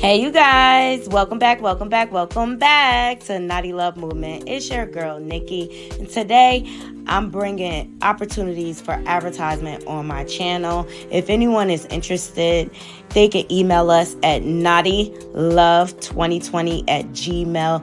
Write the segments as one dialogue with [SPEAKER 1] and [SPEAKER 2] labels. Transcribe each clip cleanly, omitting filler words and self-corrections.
[SPEAKER 1] Hey, you guys, welcome back, welcome back, welcome back to Naughty Love Movement. It's your girl, Nikki, and today I'm bringing opportunities for advertisement on my channel. If anyone is interested, they can email us at naughtylove2020 at gmail.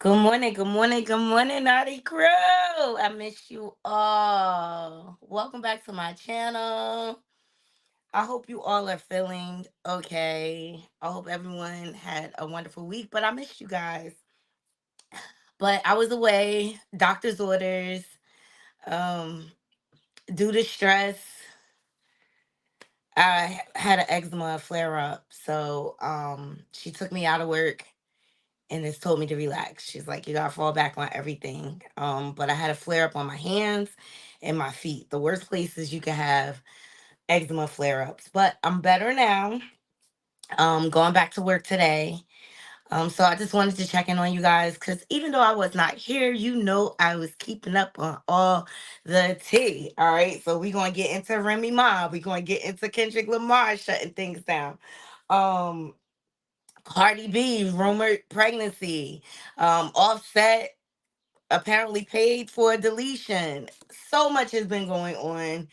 [SPEAKER 1] Good morning, good morning, good morning, Naughty Crew. I miss you all. Welcome back to my channel. I hope you all are feeling okay. I hope everyone had a wonderful week, but I missed you guys. But I was away, doctor's orders, um, due to stress. I had an eczema flare up. So she took me out of work and just told me to relax. She's like, you gotta fall back on everything. But I had a flare up on my hands and my feet. The worst places you can have eczema flare ups. But I'm better now. Going back to work today. So I just wanted to check in on you guys because even though I was not here, I was keeping up on all the tea. All right. So we're gonna get into Remy Ma. We're gonna get into Kendrick Lamar shutting things down. Um Cardi B, rumored pregnancy. Offset apparently paid for a deletion. So much has been going on.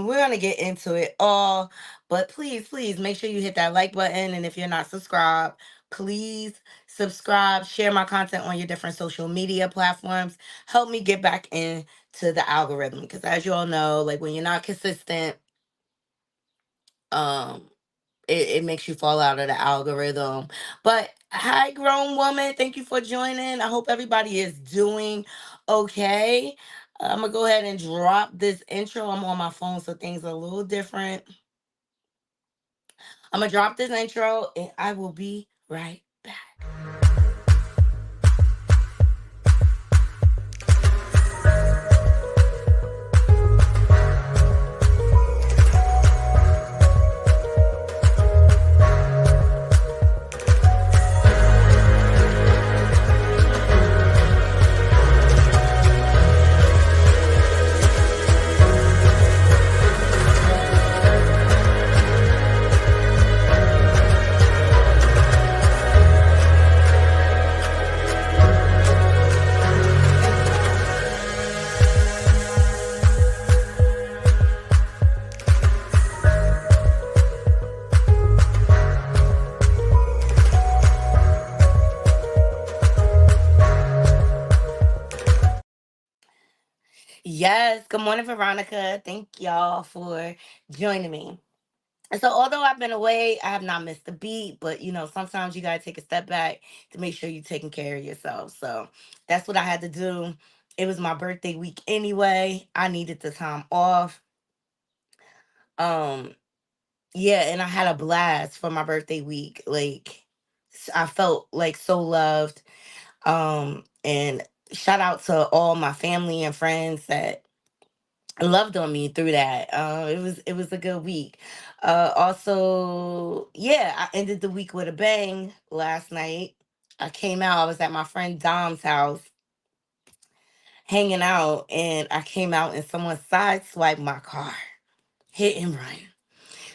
[SPEAKER 1] We're gonna get into it all, but please make sure you hit that like button. And if you're not subscribed, please subscribe, share my content on your different social media platforms. Help me get back into the algorithm. Because as you all know, like when you're not consistent, um, it makes you fall out of the algorithm. But hi, grown woman, thank you for joining. I hope everybody is doing okay. I'm gonna go ahead and drop this intro. I'm on my phone, so things are a little different. I'm gonna drop this intro and I will be right back. Yes, good morning, Veronica. Thank y'all for joining me. And so, although I've been away, I have not missed a beat, but sometimes you gotta take a step back to make sure you're taking care of yourself. So that's what I had to do. It was my birthday week anyway. I needed the time off. Um, yeah, and I had a blast for my birthday week. Like I felt like so loved. And shout out to all my family and friends that loved on me through that. It was a good week. Also, yeah, I ended the week with a bang last night. I came out. I was at my friend Dom's house hanging out, and I came out and someone sideswiped my car, hit and run.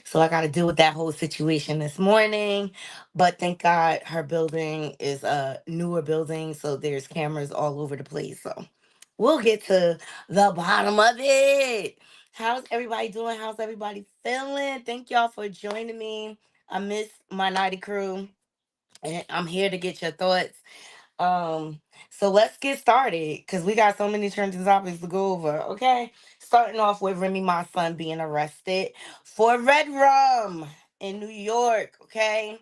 [SPEAKER 1] So I got to deal with that whole situation this morning. But thank God her building is a newer building, so there's cameras all over the place. So we'll get to the bottom of it. How's everybody doing? How's everybody feeling? Thank y'all for joining me. I miss my nighty crew, and I'm here to get your thoughts. Um, so let's get started because we got so many trending topics to go over. Okay, starting off with Remy Ma son being arrested for red rum in New York. Okay,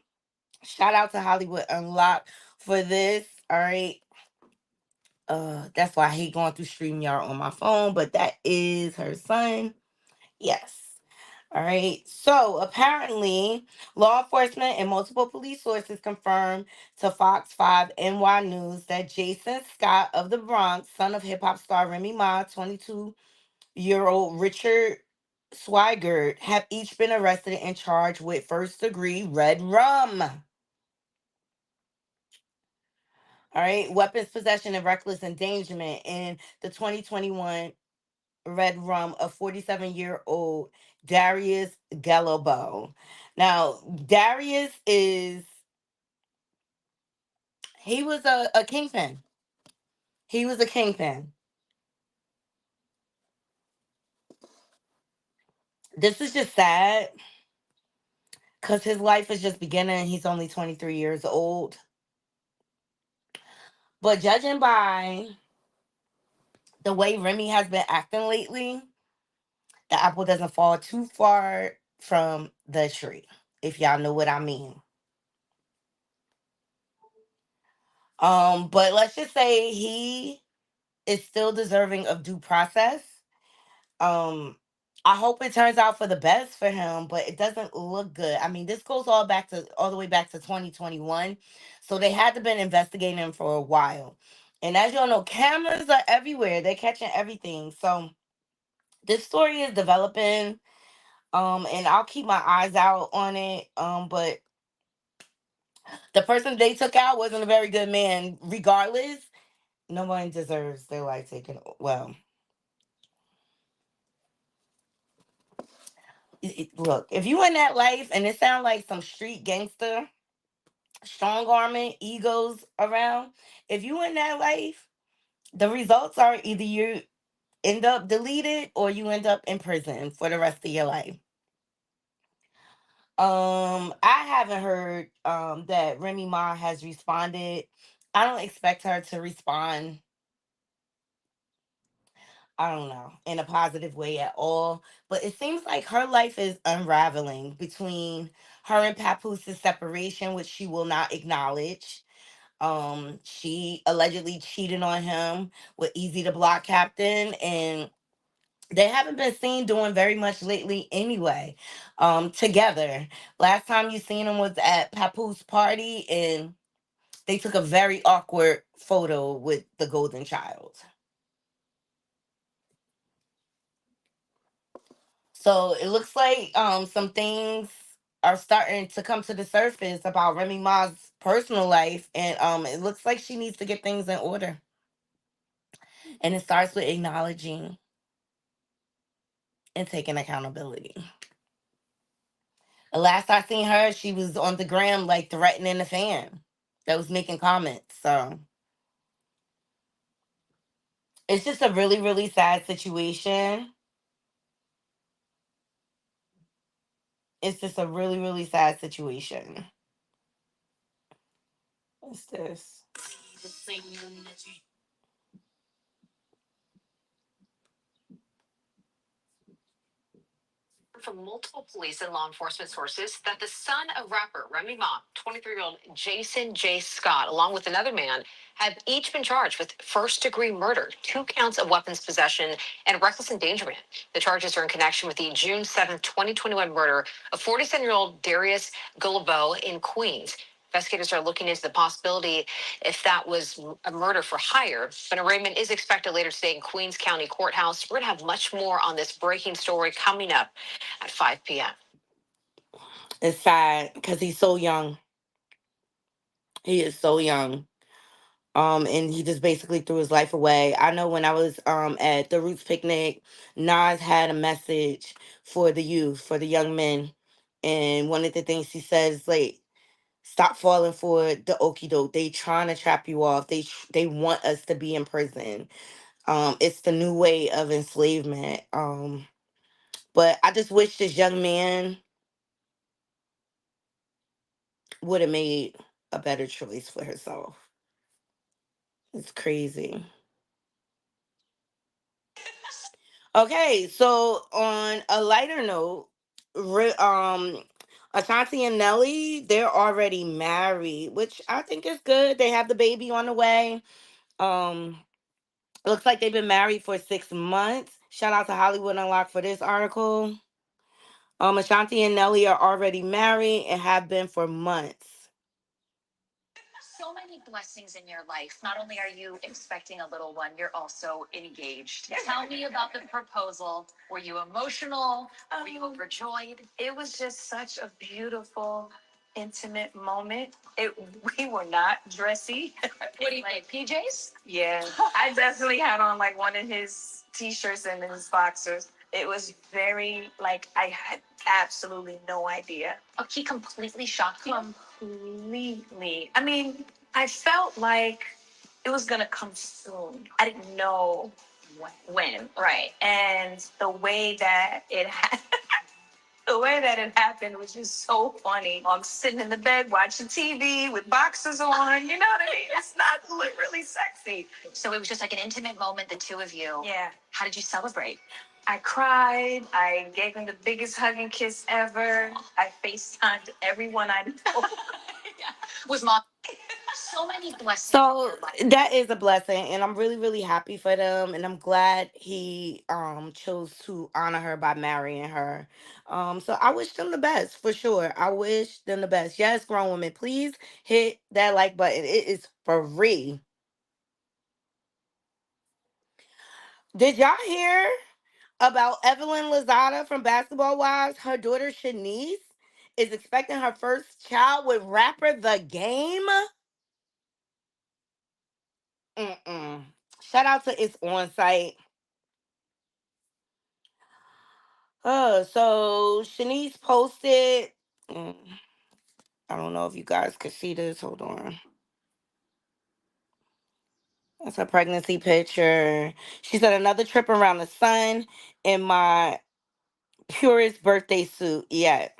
[SPEAKER 1] shout out to Hollywood Unlocked for this. All right, that's why I hate going through StreamYard on my phone, but that is her son. Yes. All right. So apparently, law enforcement and multiple police sources confirmed to Fox 5 NY News that Jason Scott of the Bronx, son of hip hop star Remy Ma, 22-year-old Richard. Swigert have each been arrested and charged with first degree red rum. All right, weapons possession and reckless endangerment in the 2021 red rum of 47-year-old Darius Gallobo. Now, Darius is he was a kingpin. He was a kingpin. This is just sad because his life is just beginning. He's only 23 years old. But judging by the way Remy has been acting lately, the apple doesn't fall too far from the tree, if y'all know what I mean. But let's just say he is still deserving of due process. Um, I hope it turns out for the best for him, but it doesn't look good. I mean, this goes all the way back to 2021. So they had to been investigating him for a while. And as y'all know, cameras are everywhere. They're catching everything. So this story is developing. And I'll keep my eyes out on it. But the person they took out wasn't a very good man. Regardless, no one deserves their life taken. Well, look, if you in that life and it sounds like some street gangster, strong arming, egos around, if you in that life, the results are either you end up deleted or you end up in prison for the rest of your life. I haven't heard that Remy Ma has responded. I don't expect her to respond, I don't know, in a positive way at all. But it seems like her life is unraveling between her and Papoose' separation, which she will not acknowledge. She allegedly cheated on him with Easy the Block Captain, and they haven't been seen doing very much lately anyway. Together. Last time you seen them was at Papoose party, and they took a very awkward photo with the golden child. So it looks like some things are starting to come to the surface about Remy Ma's personal life, and it looks like she needs to get things in order. And it starts with acknowledging and taking accountability. The last I seen her, she was on the gram like threatening the fan that was making comments. So it's just a really, really sad situation. It's just a really, really sad situation. What's this?
[SPEAKER 2] From multiple police and law enforcement sources that the son of rapper Remy Ma, 23-year-old Jason J. Scott, along with another man, have each been charged with first degree murder, 2 counts of weapons possession, and reckless endangerment. The charges are in connection with the June 7th, 2021 murder of 47-year-old Darius Gullibo in Queens. Investigators are looking into the possibility if that was a murder for hire. But arraignment is expected later today in Queens County Courthouse. We're going to have much more on this breaking story coming up at 5 p.m.
[SPEAKER 1] It's sad because he's so young. He is so young. And he just basically threw his life away. I know when I was at the Roots picnic, Nas had a message for the youth, for the young men. And one of the things he says, like, stop falling for the okie doke. They trying to trap you off. They want us to be in prison. It's the new way of enslavement. But I just wish this young man would have made a better choice for himself. It's crazy. Okay, so on a lighter note, Ashanti and Nelly, they're already married, which I think is good. They have the baby on the way. Um, looks like they've been married for 6 months. Shout out to Hollywood Unlocked for this article. Ashanti and Nelly are already married and have been for months.
[SPEAKER 2] many blessings in your life. Not only are you expecting a little one, you're also engaged. Tell me about the proposal. Were you emotional? Were you overjoyed? It was just such a beautiful, intimate moment. It we were not dressy. What do you like PJs? Yeah, I definitely had on like one of his t-shirts and his boxers. It was very like I had absolutely no idea. Oh, he completely shocked you. Completely. I mean, I felt like it was gonna come soon. I didn't know when. Right. And the way that it happened. The way that it happened was just so funny. I'm sitting in the bed watching TV with boxers on. You know what I mean? It's not really sexy. So it was just like an intimate moment, the two of you. Yeah. How did you celebrate? I cried. I gave him the biggest hug and kiss ever. I FaceTimed everyone I know. Yeah. Was mom so many blessings in
[SPEAKER 1] So
[SPEAKER 2] your life?
[SPEAKER 1] that is a blessing, and I'm really, really happy for them, and I'm glad he chose to honor her by marrying her. So I wish them the best for sure. I wish them the best. Yes, grown women, please hit that like button. It is free. Did y'all hear about Evelyn Lozada from Basketball Wives? Her daughter Shanice is expecting her first child with rapper The Game. Mm-mm. Shout out to It's On Site. So Shanice posted. mm, I don't know if you guys could see this. Hold on. That's a pregnancy picture. She said another trip around the sun in my purest birthday suit yet.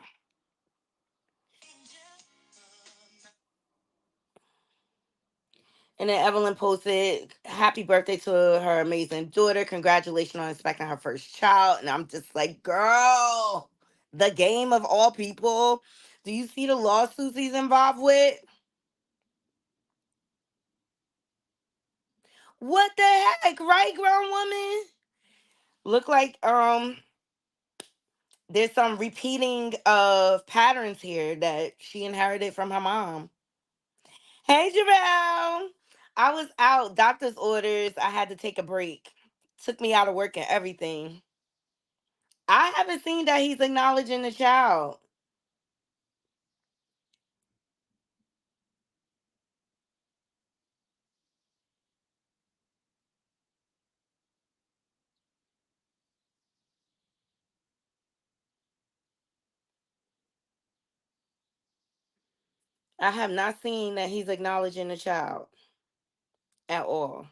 [SPEAKER 1] And then Evelyn posted, "Happy birthday to her amazing daughter. Congratulations on expecting her first child." And I'm just like, girl, The Game of all people. Do you see the lawsuits he's involved with? What the heck, right, grown woman? Look like there's some repeating of patterns here that she inherited from her mom. Hey, Jarrell. I was out, doctor's orders. I had to take a break. Took me out of work and everything. I haven't seen that he's acknowledging the child. I have not seen that he's acknowledging the child at all.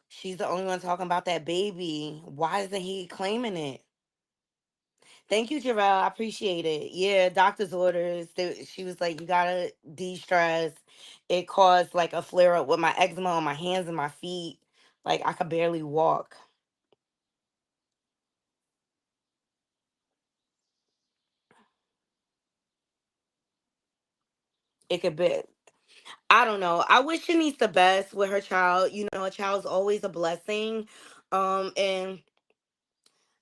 [SPEAKER 1] She's the only one talking about that baby. Why isn't he claiming it? Thank you, Jarrell. I appreciate it. Yeah, doctor's orders. She was like, you gotta de-stress. It caused like a flare up with my eczema on my hands and my feet. Like I could barely walk. It could be. I don't know. I wish she needs the best with her child. You know, a child's always a blessing. And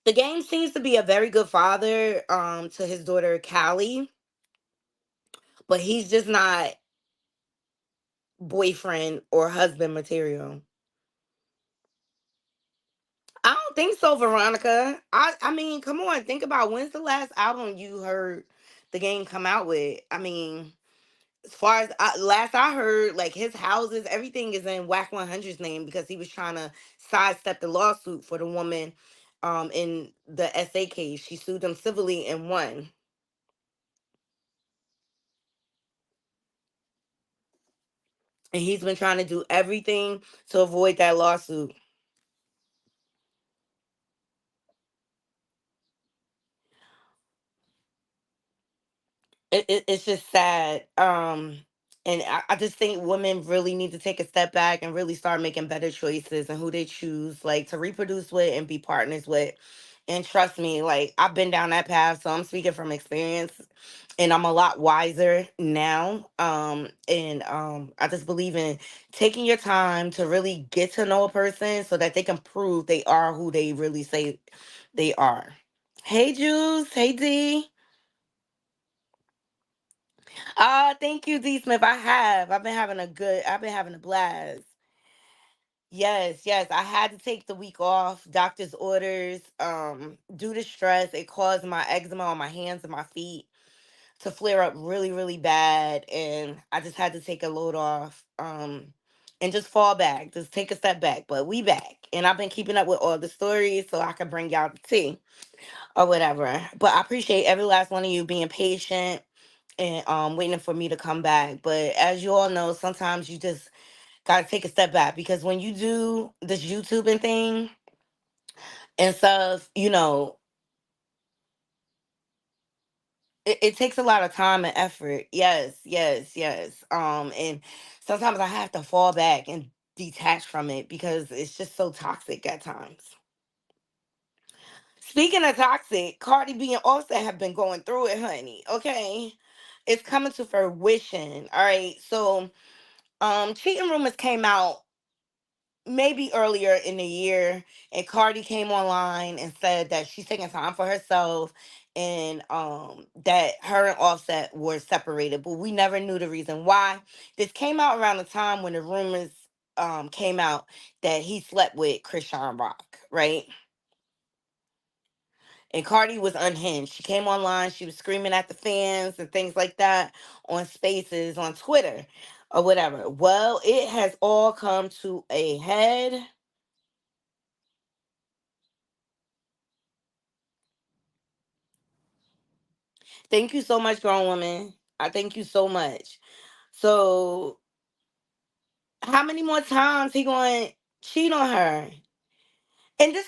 [SPEAKER 1] The Game seems to be a very good father to his daughter Callie, but he's just not boyfriend or husband material. I don't think so, Veronica. I mean, come on, think about when's the last album you heard The Game come out with? I mean, as far as last I heard, like his houses, everything is in Whack 100's name because he was trying to sidestep the lawsuit for the woman in the SA case. She sued him civilly and won. And he's been trying to do everything to avoid that lawsuit. It's just sad. And I just think women really need to take a step back and really start making better choices and who they choose, like to reproduce with and be partners with. And trust me, like I've been down that path, so I'm speaking from experience and I'm a lot wiser now. And I just believe in taking your time to really get to know a person so that they can prove they are who they really say they are. Hey Juice, hey D. Thank you, D Smith. I have. I've been having a blast. Yes, yes. I had to take the week off, doctor's orders, due to stress. It caused my eczema on my hands and my feet to flare up really, really bad. And I just had to take a load off. And just fall back. Just take a step back. But we back. And I've been keeping up with all the stories so I can bring y'all the tea or whatever. But I appreciate every last one of you being patient and waiting for me to come back. But as you all know, sometimes you just gotta take a step back because when you do this YouTubing thing and stuff, it takes a lot of time and effort. Yes, yes, yes. And sometimes I have to fall back and detach from it because it's just so toxic at times. Speaking of toxic, Cardi B and Offset have been going through it, honey. Okay. It's coming to fruition. All right. So cheating rumors came out maybe earlier in the year, and Cardi came online and said that she's taking time for herself and that her and Offset were separated, but we never knew the reason why. This came out around the time when the rumors came out that he slept with Krishan Rock, right? And Cardi was unhinged. She came online, she was screaming at the fans and things like that on Spaces on Twitter or whatever. Well, it has all come to a head. Thank you so much, grown woman. I thank you so much. So, how many more times he going to cheat on her? And this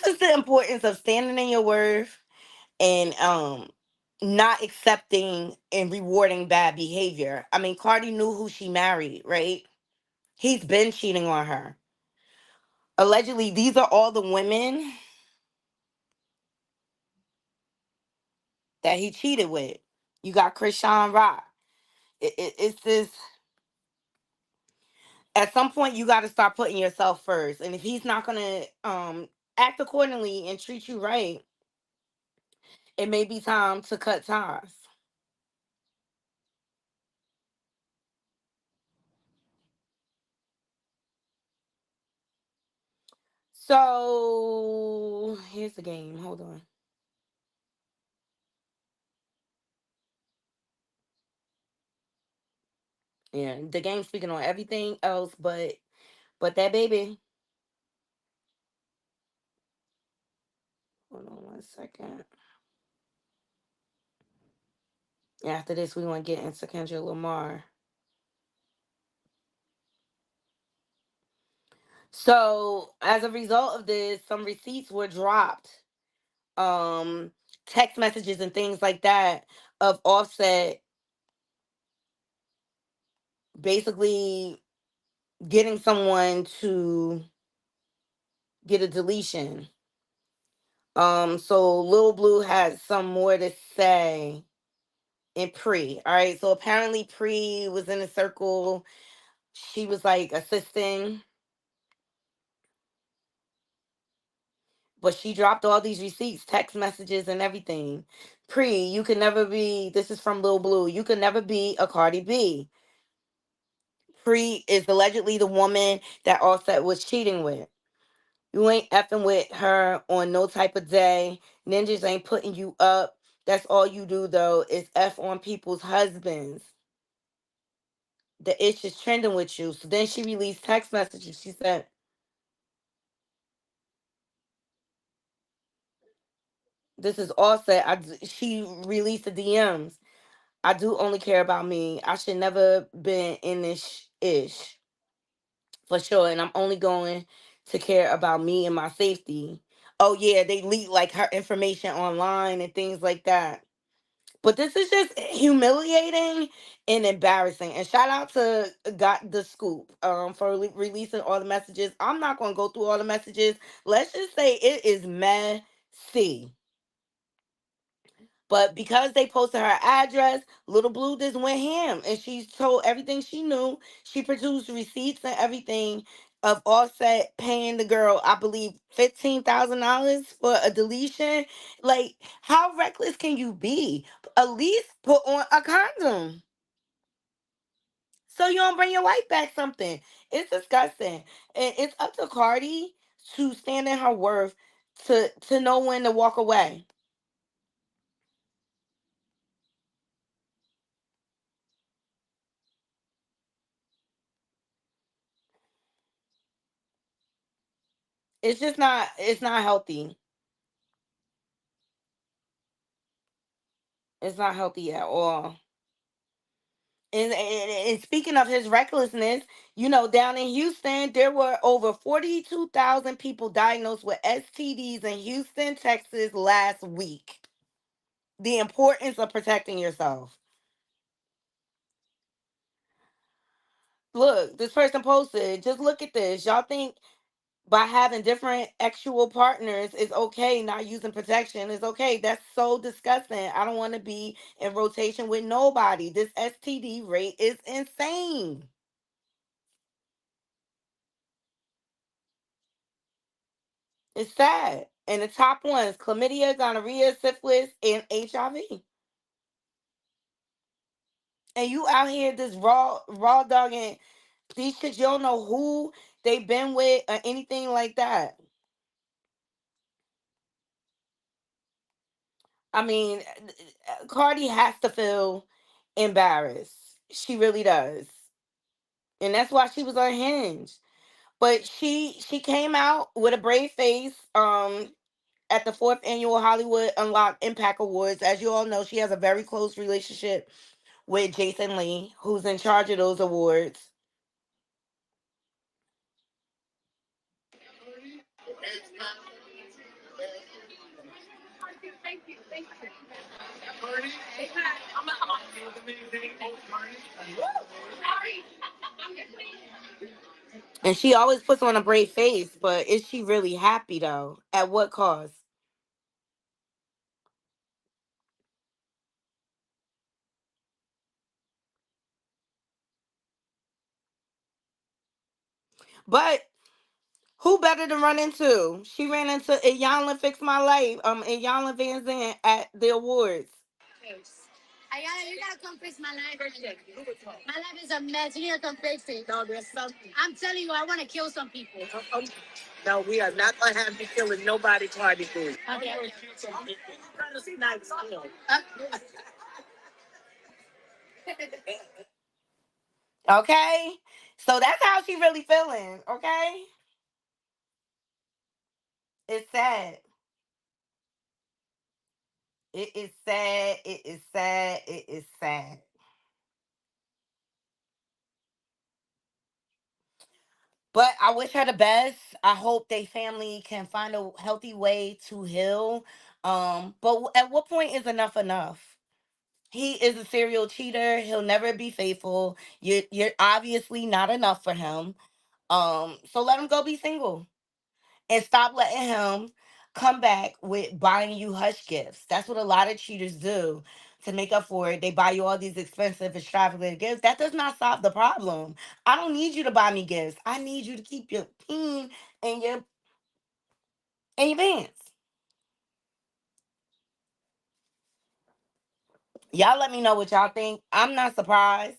[SPEAKER 1] is the importance of standing in your worth and not accepting and rewarding bad behavior. I mean, Cardi knew who she married, right? He's been cheating on her. Allegedly, these are all the women that he cheated with. You got Krishan Rock. It's this. At some point you got to start putting yourself first, and if he's not going to act accordingly and treat you right, it may be time to cut ties. So here's the game. Hold on. Yeah, the game speaking on everything else but that baby. Hold on 1 second. After this we want to get into Kendra Lamar. So as a result of this, some receipts were dropped, um text messages and things like that, of Offset basically getting someone to get a deletion. So Lil Blue had some more to say in Pre. All right. So apparently Pre was in a circle. She was like assisting, but she dropped all these receipts, text messages, and everything. Pre, you can never be. This is from Lil Blue. You can never be a Cardi B. Pre is allegedly the woman that Offset was cheating with. You ain't effing with her on no type of day. Ninjas ain't putting you up. That's all you do though is F on people's husbands. The itch is trending with you. So then she released text messages. She said, "This is all set." She released the DMs. "I do only care about me. I should never been in this ish for sure, and I'm only going to care about me and my safety." Oh yeah, they leak like her information online and things like that. But this is just humiliating and embarrassing. And shout out to Got the Scoop for releasing all the messages. I'm not gonna go through all the messages. Let's just say it is messy. C. But because they posted her address, Little Blue just went ham and she told everything she knew. She produced receipts and everything of Offset paying the girl, I believe, $15,000 for a deletion. Like, how reckless can you be? At least put on a condom so you don't bring your wife back something. It's disgusting. And it's up to Cardi to stand in her worth to know when to walk away. It's just not, it's not healthy. It's not healthy at all. And speaking of his recklessness, down in Houston, there were over 42,000 people diagnosed with STDs in Houston, Texas last week. The importance of protecting yourself. Look, this person posted, just look at this. Y'all think by having different actual partners is okay, not using protection is okay. That's so disgusting. I don't want to be in rotation with nobody. This STD rate is insane. It's sad. And the top ones: chlamydia, gonorrhea, syphilis, and HIV. And you out here this raw dogging these chicks, you don't know who they been with or anything like that. I mean, Cardi has to feel embarrassed. She really does. And that's why she was unhinged. But she came out with a brave face at the fourth annual Hollywood Unlocked Impact Awards. As you all know, she has a very close relationship with Jason Lee, who's in charge of those awards. And she always puts on a brave face, but is she really happy though? At what cost? But who better to run into? She ran into Iyanla Fix My Life, Iyanla Van Zandt at the awards. Ayala, you gotta come fix my life. My life is a mess. You need to come fix it. No, there's something. I'm telling you, I want to kill some people. No, we are not gonna have you killing nobody, Cardi B. Okay. Okay, so that's how she really feeling. Okay, it's sad. It is sad. It is sad. It is sad. But I wish her the best. I hope they family can find a healthy way to heal. But at what point is enough enough? He is a serial cheater. He'll never be faithful. You're obviously not enough for him. So let him go be single and stop letting him come back with buying you hush gifts. That's what a lot of cheaters do to make up for it. They buy you all these expensive, extravagant gifts. That does not solve the problem. I don't need you to buy me gifts. I need you to keep your peen and your pants. Y'all let me know what y'all think. I'm not surprised.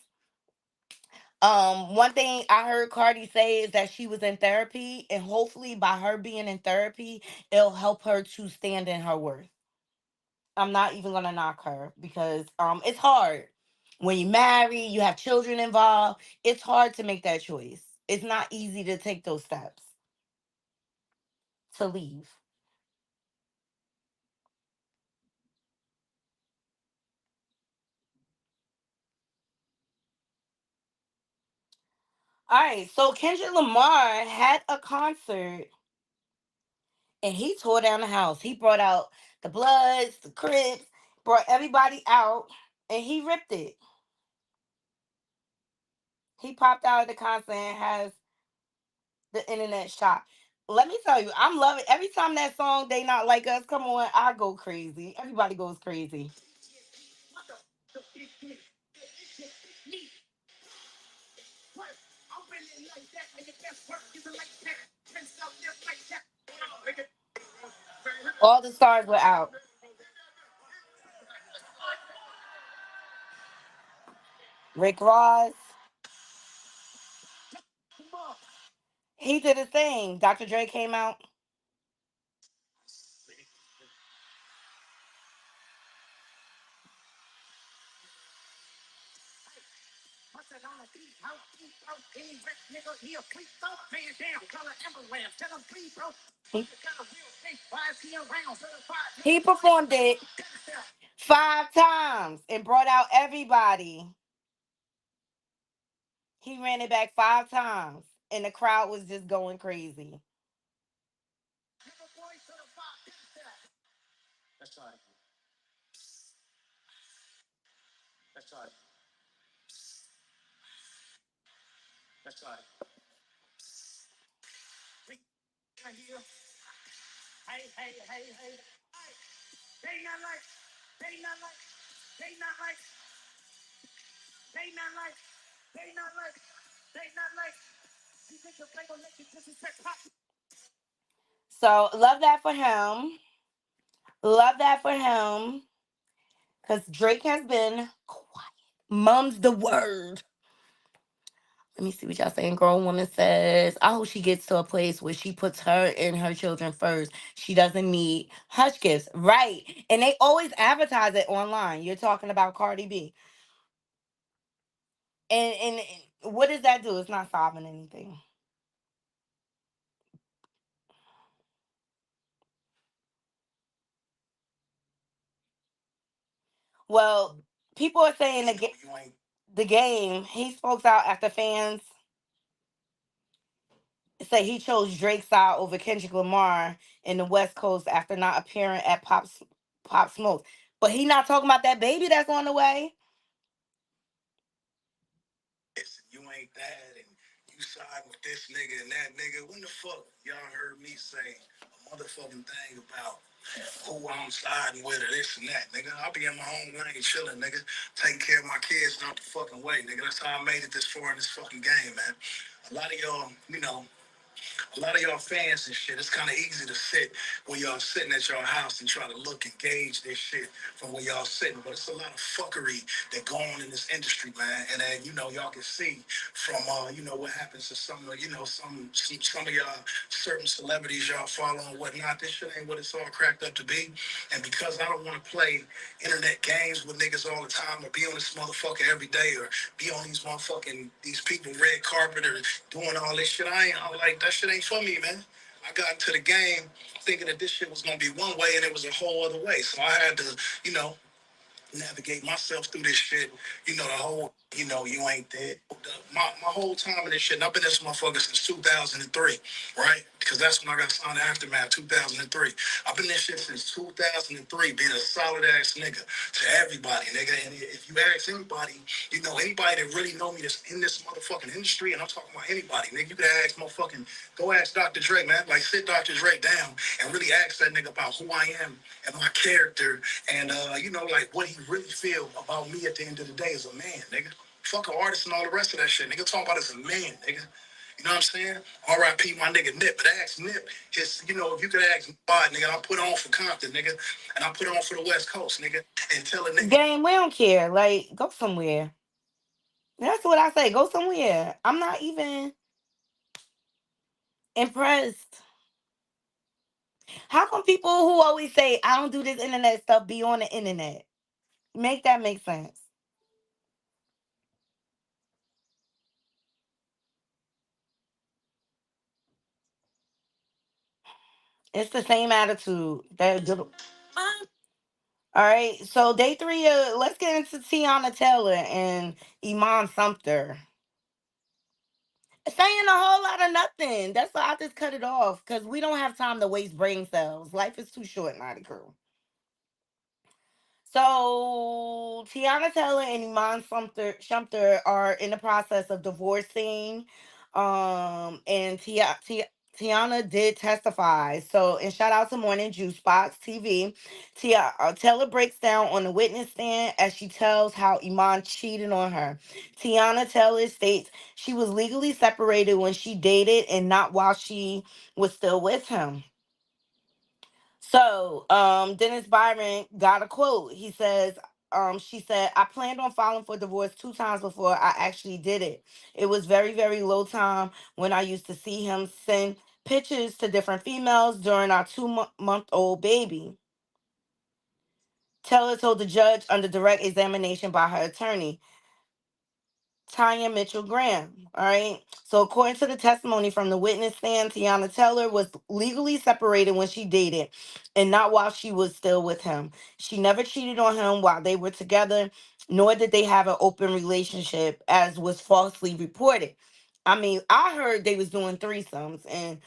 [SPEAKER 1] One thing I heard Cardi say is that she was in therapy, and hopefully by her being in therapy, it'll help her to stand in her worth. I'm not even gonna knock her because it's hard. When you marry, you have children involved, it's hard to make that choice. It's not easy to take those steps to leave. All right, so Kendrick Lamar had a concert and he tore down the house. He brought out the Bloods, the Crips, brought everybody out, and he ripped it. He popped out of the concert and has the internet shot. Let me tell you, I'm loving every time that song "They Not Like Us" come on. I go crazy. Everybody goes crazy. All the stars were out. Rick Ross, he did his thing. Dr. Dre came out. He, he performed it 5 times and brought out everybody. He ran it back 5 times, and the crowd was just going crazy. So love that for him. Love that for him. Because Drake has been quiet. Mum's the word. Let me see what y'all saying. Grown woman says, I hope she gets to a place where she puts her and her children first. She doesn't need hush gifts. Right. And they always advertise it online. You're talking about Cardi B. And what does that do? It's not solving anything. Well, people are saying the game, he spoke out after fans say he chose Drake's side over Kendrick Lamar in the West Coast after not appearing at Pop Smoke. But he not talking about that baby that's on the way. Game, we don't care. Like, go somewhere. That's what I say. Go somewhere. I'm not even impressed. How come people who always say I don't do this internet stuff be on the internet? Make that make sense. It's the same attitude. All right. So day three. Let's get into Tiana Taylor and Iman Sumter. Saying a whole lot of nothing. That's why I just cut it off because we don't have time to waste brain cells. Life is too short, Naughty Crew. So Tiana Taylor and Iman Sumter are in the process of divorcing. And Tiana did testify. So, and shout out to Morning Juice Box TV. Taylor breaks down on the witness stand as she tells how Iman cheated on her. Tiana Taylor states she was legally separated when she dated and not while she was still with him. So, Dennis Byron got a quote. He says, she said, I planned on filing for divorce 2 times before I actually did it. It was very, very low time when I used to see him send pictures to different females during our 2 month old baby. Taylor told the judge under direct examination by her attorney. Tanya Mitchell Graham. All right. So, according to the testimony from the witness stand, Tiana Taylor was legally separated when she dated and not while she was still with him. She never cheated on him while they were together, nor did they have an open relationship, as was falsely reported. I mean, I heard they was doing threesomes, and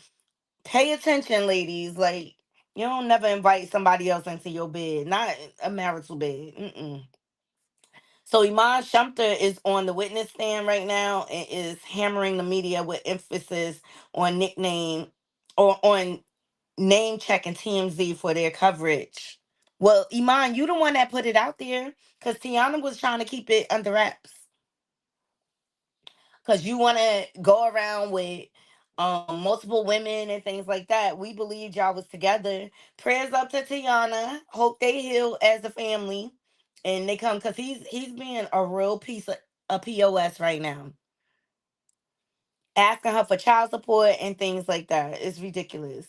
[SPEAKER 1] pay attention, ladies. Like, you don't never invite somebody else into your bed, not a marital bed. Mm-mm. So Iman Shumpter is on the witness stand right now and is hammering the media with emphasis on nickname or on name checking TMZ for their coverage. Well, Iman, you the one that put it out there because Tiana was trying to keep it under wraps because you want to go around with multiple women and things like that. We believed y'all was together. Prayers up to Tiana. Hope they heal as a family and they come because he's being a real piece of a POS right now. Asking her for child support and things like that. It's ridiculous.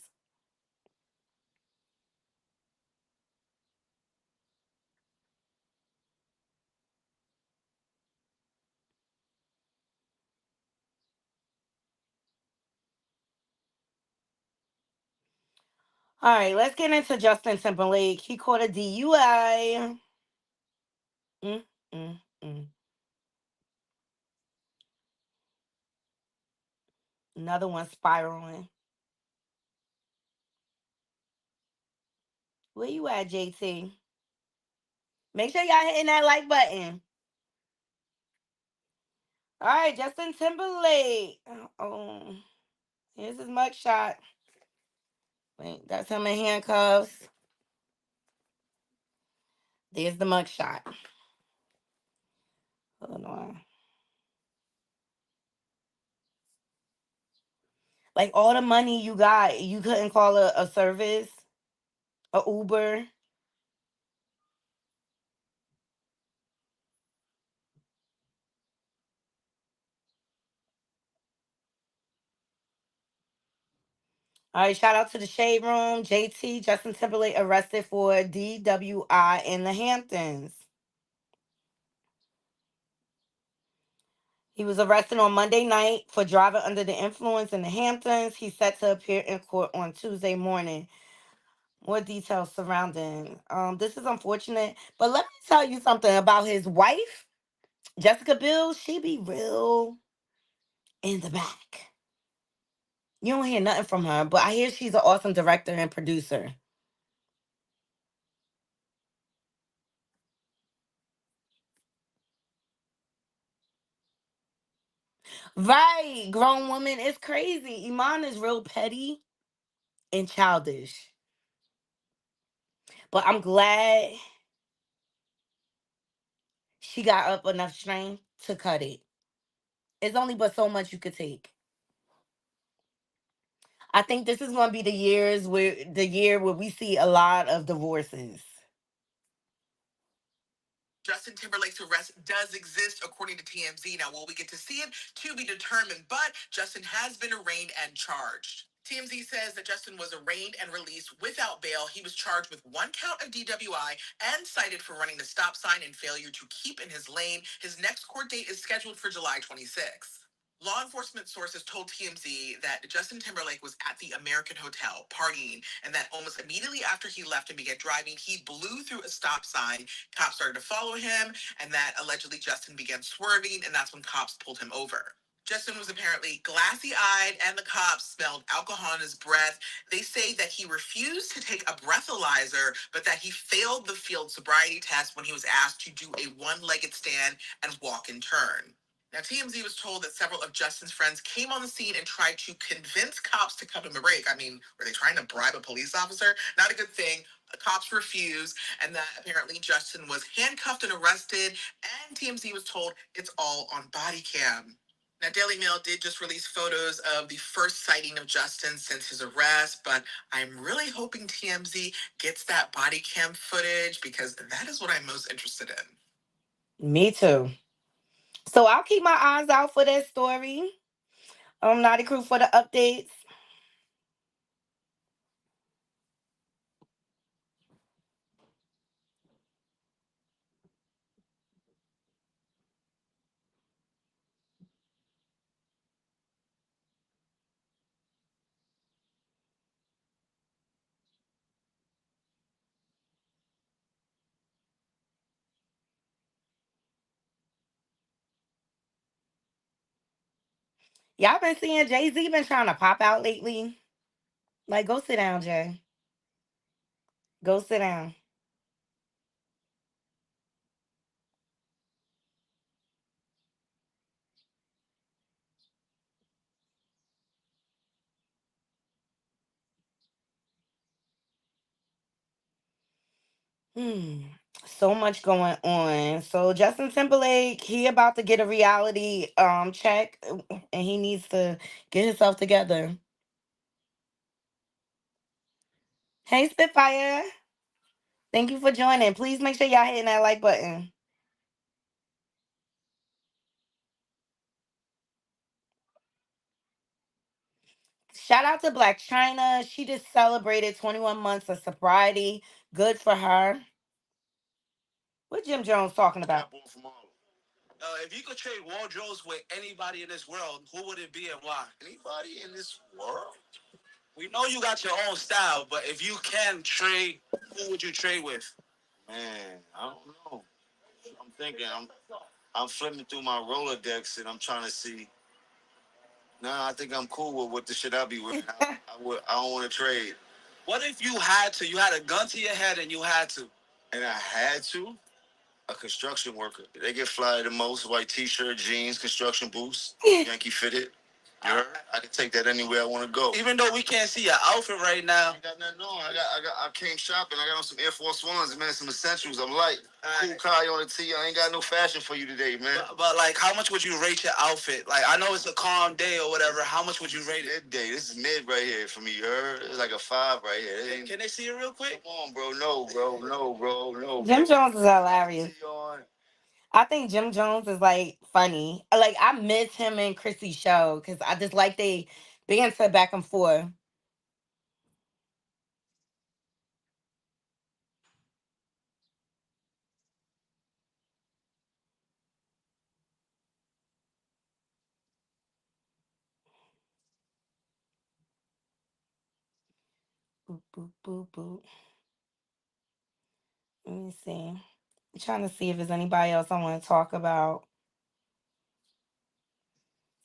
[SPEAKER 1] All right, let's get into Justin Timberlake. He caught a DUI. Mm, mm, mm. Another one spiraling. Where you at, JT? Make sure y'all hitting that like button. All right, Justin Timberlake. Oh, here's his mugshot. Wait, that's him in handcuffs. There's the mugshot. Hold on. Like all the money you got, you couldn't call a service, a Uber. All right, shout out to the Shade Room. JT, Justin Timberlake arrested for DWI in the Hamptons. He was arrested on Monday night for driving under the influence in the Hamptons. He's set to appear in court on Tuesday morning. More details surrounding. This is unfortunate, but let me tell you something about his wife, Jessica Biel. She be real in the back. You don't hear nothing from her, but I hear she's an awesome director and producer. Right, grown woman. It's crazy. Iman is real petty and childish, but I'm glad she got up enough strength to cut it. It's only but so much you could take. I think this is going to be the year where we see a lot of divorces. Justin Timberlake's arrest does exist, according to TMZ. Now, will we get to see it? To be determined, but Justin has been arraigned and charged. TMZ says that Justin was arraigned and released without bail. He was charged with 1 count of DWI and cited for running the stop sign and failure to keep in his lane. His next court date is scheduled for July 26th. Law enforcement sources told TMZ that Justin Timberlake was at the American Hotel partying and that almost immediately after he left and began driving, he blew through a stop sign. Cops started to follow him, and that allegedly Justin began swerving, and that's when cops pulled him over. Justin was apparently glassy eyed, and the cops smelled alcohol in his breath. They say that he refused to take a breathalyzer, but that he failed the field sobriety test when he was asked to do a one legged stand and walk and turn.
[SPEAKER 2] Now, TMZ was told that several of Justin's friends came on the scene and tried to convince cops to cut him a break. I mean, were they trying to bribe a police officer? Not a good thing. The cops refused, and that apparently Justin was handcuffed and arrested, and TMZ was told it's all on body cam. Now, Daily Mail did just release photos of the first sighting of Justin since his arrest, but I'm really hoping TMZ gets that body cam footage because that is what I'm most interested in.
[SPEAKER 1] Me too. So I'll keep my eyes out for that story. Naughty Crew for the updates. Y'all been seeing Jay-Z been trying to pop out lately? Like, go sit down, Jay. Go sit down. Hmm. So much going on. So Justin Timberlake, he about to get a reality check, and he needs to get himself together. Hey Spitfire. Thank you for joining. Please make sure y'all hitting that like button. Shout out to Black China. She just celebrated 21 months of sobriety. Good for her. What Jim Jones talking about?
[SPEAKER 2] If you could trade wardrobes with anybody in this world, who would it be and why? Anybody in this world? We know you got your own style, but if you can trade, who would you trade with? Man, I don't know. I'm thinking. I'm flipping through my Rolodex and I'm trying to see. Nah, I think I'm cool with what the shit I be with. I don't want to trade. What if you had to? You had a gun to your head and you had to. And I had to? A construction worker. They get fly the most. White t-shirt, jeans, construction boots, Yankee fitted. You heard? I can take that anywhere I want to go. Even though we can't see your outfit right now. I got nothing on. I came shopping. I got on some Air Force Ones, man, some essentials. I'm light. Cool Kai on the tee. I ain't got no fashion for you today, man. But like, how much would you rate your outfit? Like, I know it's a calm day or whatever. How much would you rate it? Midday. This is mid right here for me, you heard? It's like a 5 right here. Can they see it real quick? Come on, bro. No, bro. No, bro. No, bro.
[SPEAKER 1] Jim Jones is hilarious. I think Jim Jones is like funny. Like I miss him and Chrissy's show because I just like they banter back and forth. Boop boop boop boop. Let me see. I'm trying to see if there's anybody else I want to talk about.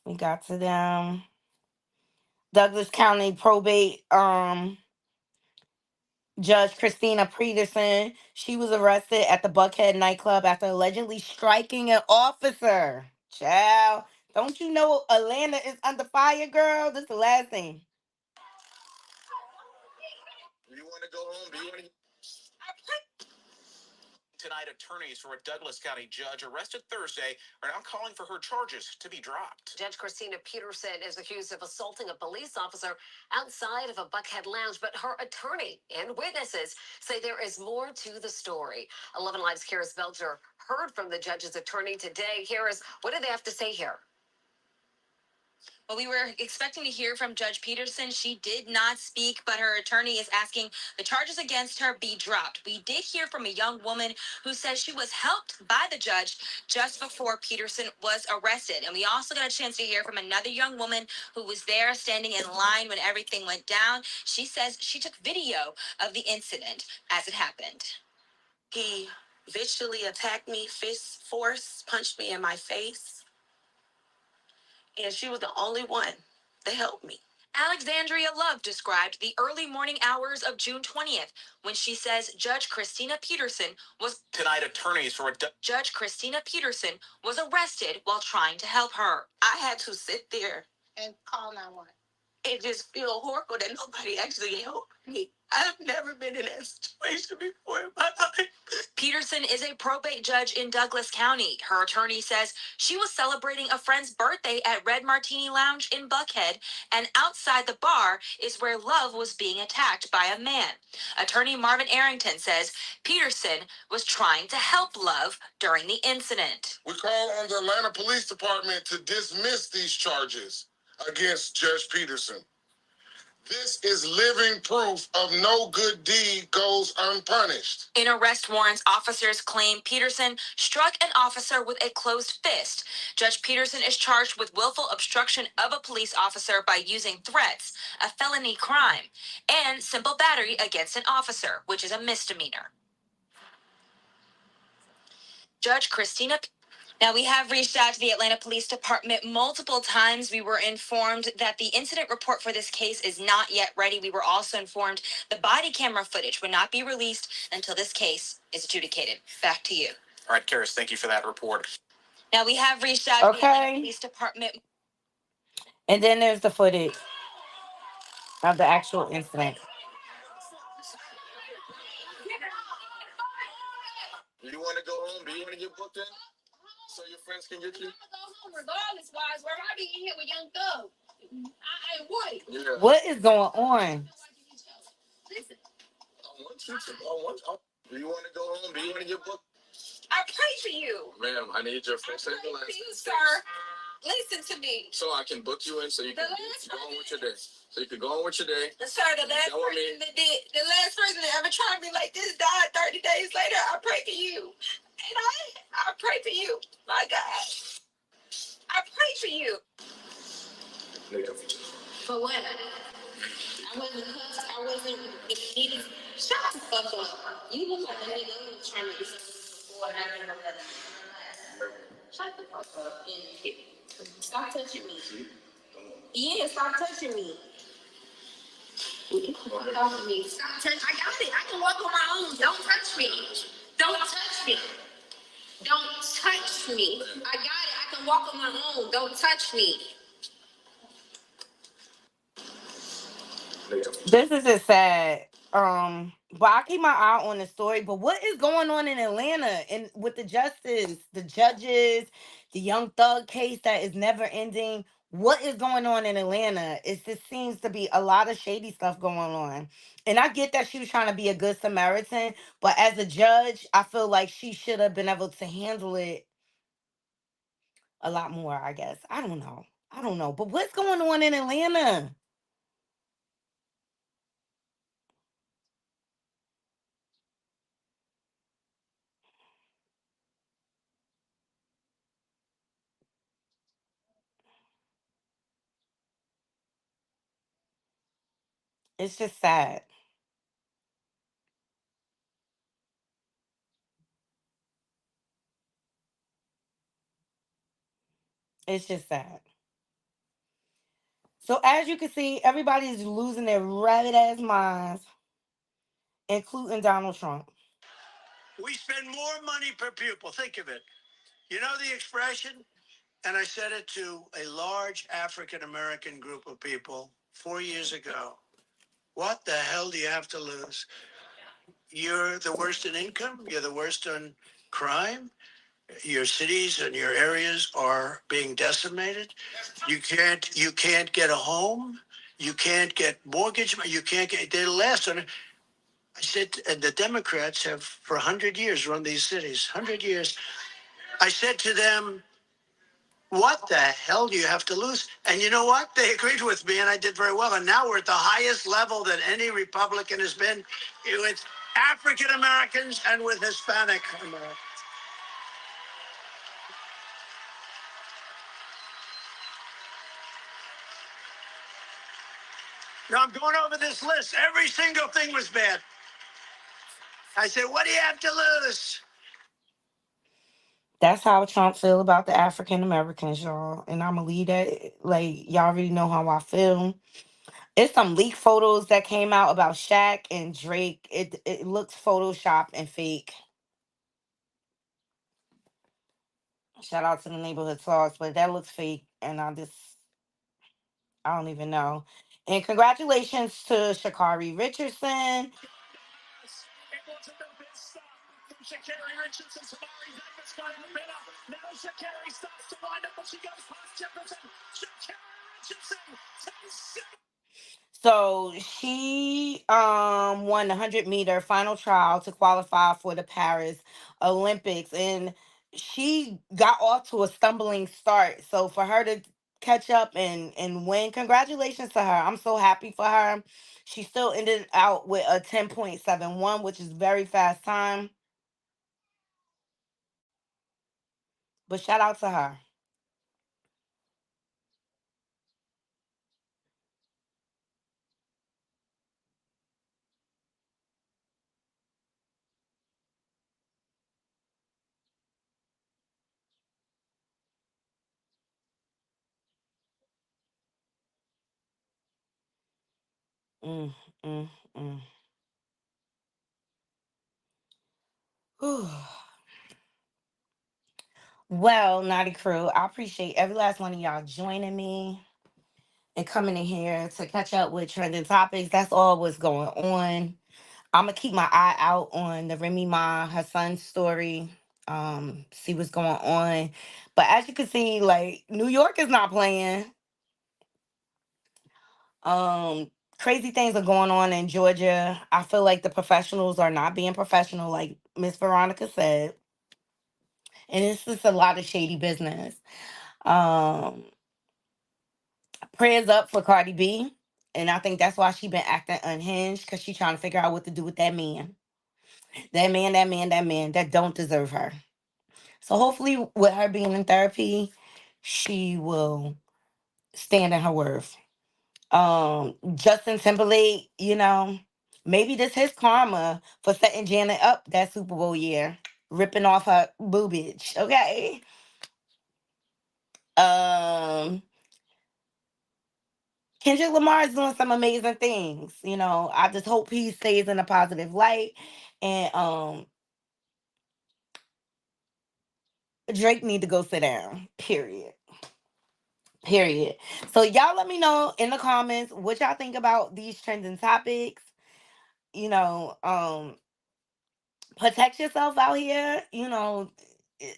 [SPEAKER 1] We got to them. Douglas County probate Judge Christina Peterson. She was arrested at the Buckhead nightclub after allegedly striking an officer. Child, don't you know Atlanta is under fire, girl? This is the last thing.
[SPEAKER 2] Do you want to go home? Do you want to? Tonight, attorneys for a Douglas County judge arrested Thursday are now calling for her charges to be dropped. Judge Christina Peterson is accused of assaulting a police officer outside of a Buckhead lounge, but her attorney and witnesses say there is more to the story. 11 Live's Karis Belcher heard from the judge's attorney today. Karis, what do they have to say here?
[SPEAKER 3] Well, we were expecting to hear from Judge Peterson. She did not speak, but her attorney is asking the charges against her be dropped. We did hear from a young woman who says she was helped by the judge just before Peterson was arrested. And we also got a chance to hear from another young woman who was there standing in line when everything went down. She says she took video of the incident as it happened. He visually attacked me, fist force, punched me in my face, and she was the only one that helped me. Alexandria Love described the early morning hours of June 20th when she says Judge Christina Peterson was tonight. Attorneys for Judge Christina Peterson was arrested while trying to help her. I had to sit there and call 911. It just feel horrible that nobody actually helped me. I've never been in that situation before in my life. Peterson is a probate judge in Douglas County. Her attorney says she was celebrating a friend's birthday at Red Martini Lounge in Buckhead, and outside the bar is where Love was being attacked by a man. Attorney Marvin Arrington says Peterson was trying to help Love during the incident.
[SPEAKER 4] We call on the Atlanta Police Department to dismiss these charges against Judge Peterson. This is living proof of no good deed goes unpunished.
[SPEAKER 3] In arrest warrants, officers claim Peterson struck an officer with a closed fist. Judge Peterson is charged with willful obstruction of a police officer by using threats, a felony crime, and simple battery against an officer, which is a misdemeanor. Judge Christina. Now, we have reached out to the Atlanta Police Department multiple times. We were informed that the incident report for this case is not yet ready. We were also informed the body camera footage would not be released until this case is adjudicated. Back to you.
[SPEAKER 2] All right, Karis, thank you for that report.
[SPEAKER 3] Now, we have reached out to the Atlanta Police Department.
[SPEAKER 1] And then there's the footage of the actual incident.
[SPEAKER 4] Do you want to go home? Do you want to get booked in? So your friends can get you?
[SPEAKER 5] I'm gonna go home regardless, wise. Where I be in here with Young Thug. I ain't what?
[SPEAKER 4] Yeah.
[SPEAKER 1] What is going on?
[SPEAKER 5] Listen,
[SPEAKER 4] I want you to. Do you want to go home? Do you want to get booked?
[SPEAKER 5] I pray for you.
[SPEAKER 4] Ma'am, I need your friends.
[SPEAKER 5] I pray for you, sir. Listen to me.
[SPEAKER 4] So I can book you in so you can go on with your day. So you can go on with your day.
[SPEAKER 5] Sir, the last person that ever tried me like this died 30 days later. I pray for you. And I pray for you. My God. I pray for you. For what? I wasn't cussed. I wasn't needed. Shut the fuck up. You look like a nigga who was trying to do something before and I didn't know that. Shut the fuck up. Stop touching me. Yeah, stop touching me. Fuck off of me. Stop touching. I got it. I can walk on my own. Don't touch me. Don't touch me. Don't touch me. I got it. I can walk on my own. Don't touch me.
[SPEAKER 1] This is just sad. But I keep my eye on the story. But what is going on in Atlanta and with the justice, the judges, the Young Thug case that is never ending? What is going on in Atlanta? It just seems to be a lot of shady stuff going on. And I get that she was trying to be a good Samaritan, but as a judge, I feel like she should have been able to handle it a lot more, I guess. I don't know. But what's going on in Atlanta? It's just sad. It's just sad. So as you can see, everybody's losing their rabbit ass minds, including Donald Trump.
[SPEAKER 6] We spend more money per pupil. Think of it. You know the expression? And I said it to a large African American group of people 4 years ago. What the hell do you have to lose? You're the worst in income. You're the worst in crime. Your cities and your areas are being decimated. You can't get a home. You can't get mortgage. You can't get. They're last on it. I said, and the Democrats have for 100 years run these cities. 100 years. I said to them, what the hell do you have to lose? And you know what? They agreed with me, and I did very well. And now we're at the highest level that any Republican has been with African Americans and with Hispanic Americans. Now I'm going over this list. Every single thing was bad. I said, what do you have to lose?
[SPEAKER 1] That's how Trump feel about the African Americans, y'all. And I'ma leave that, like, y'all already know how I feel. It's some leaked photos that came out about Shaq and Drake. It looks photoshopped and fake. Shout out to the neighborhood sauce, but that looks fake, and I don't even know. And congratulations to Shakari Richardson. So she won the 100-meter final trial to qualify for the Paris Olympics, and she got off to a stumbling start. So for her to catch up and win, congratulations to her. I'm so happy for her. She still ended out with a 10.71, which is very fast time. But shout out to her. Mm, mm, mm. Whew. Well, Naughty Crew, I appreciate every last one of y'all joining me and coming in here to catch up with trending topics. That's all what's going on. I'm gonna keep my eye out on the Remy Ma, her son's story, see what's going on. But as you can see, like New York is not playing. Crazy things are going on in Georgia. I feel like the professionals are not being professional, like Miss Veronica said. And it's just a lot of shady business. Um, Prayers up for Cardi B. And I think that's why she been acting unhinged, because she trying to figure out what to do with that man. That man that don't deserve her. So hopefully with her being in therapy, she will stand in her worth. Justin Timberlake, maybe this his karma for setting Janet up that Super Bowl year, ripping off her boobage. Okay. Um Kendrick Lamar is doing some amazing things. I just hope he stays in a positive light. And Drake need to go sit down. Period. Period. So y'all let me know in the comments what y'all think about these trending topics. You know, protect yourself out here.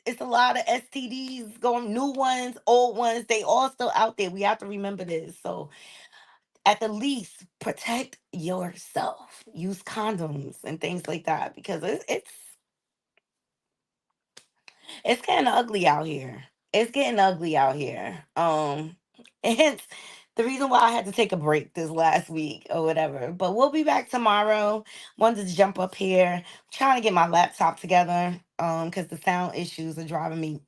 [SPEAKER 1] It's a lot of STDs going, new ones, old ones, they all still out there. We have to remember this. So at the least protect yourself. Use condoms and things like that, because it's getting ugly out here. It's getting ugly out here. And hence the reason why I had to take a break this last week or whatever. But we'll be back tomorrow. Wanted to jump up here, trying to get my laptop together. Because the sound issues are driving me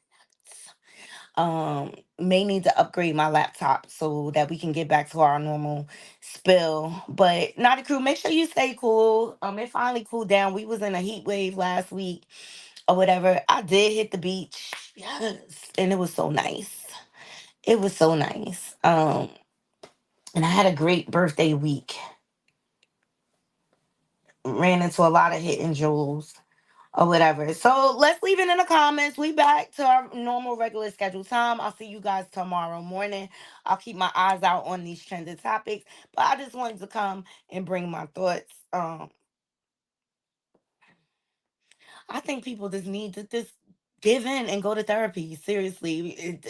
[SPEAKER 1] nuts. May need to upgrade my laptop so that we can get back to our normal spill. But Naughty Crew, make sure you stay cool. It finally cooled down. We was in a heat wave last week or whatever. I did hit the beach. Yes. And it was so nice. It was so nice. And I had a great birthday week. Ran into a lot of hidden jewels or whatever. So let's leave it in the comments. We back to our normal regular scheduled time. I'll see you guys tomorrow morning. I'll keep my eyes out on these trending topics. But I just wanted to come and bring my thoughts. I think people just need to just give in and go to therapy. Seriously.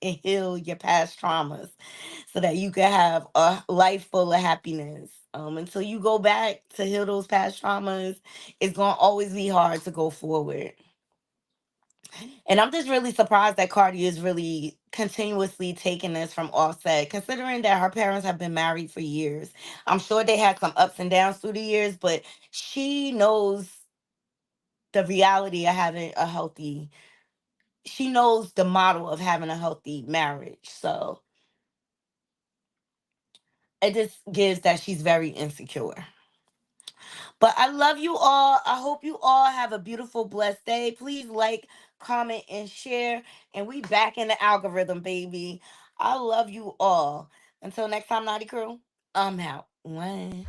[SPEAKER 1] And heal your past traumas so that you can have a life full of happiness. Until you go back to heal those past traumas, it's going to always be hard to go forward. And I'm just really surprised that Cardi is really continuously taking this from Offset, considering that her parents have been married for years. I'm sure they had some ups and downs through the years, but she knows the reality of having a healthy, she knows the model of having a healthy marriage. So it just gives that she's very insecure. But I love you all. I hope you all have a beautiful, blessed day. Please like, comment, and share. And we back in the algorithm, baby. I love you all. Until next time, Naughty Crew. I'm out. One.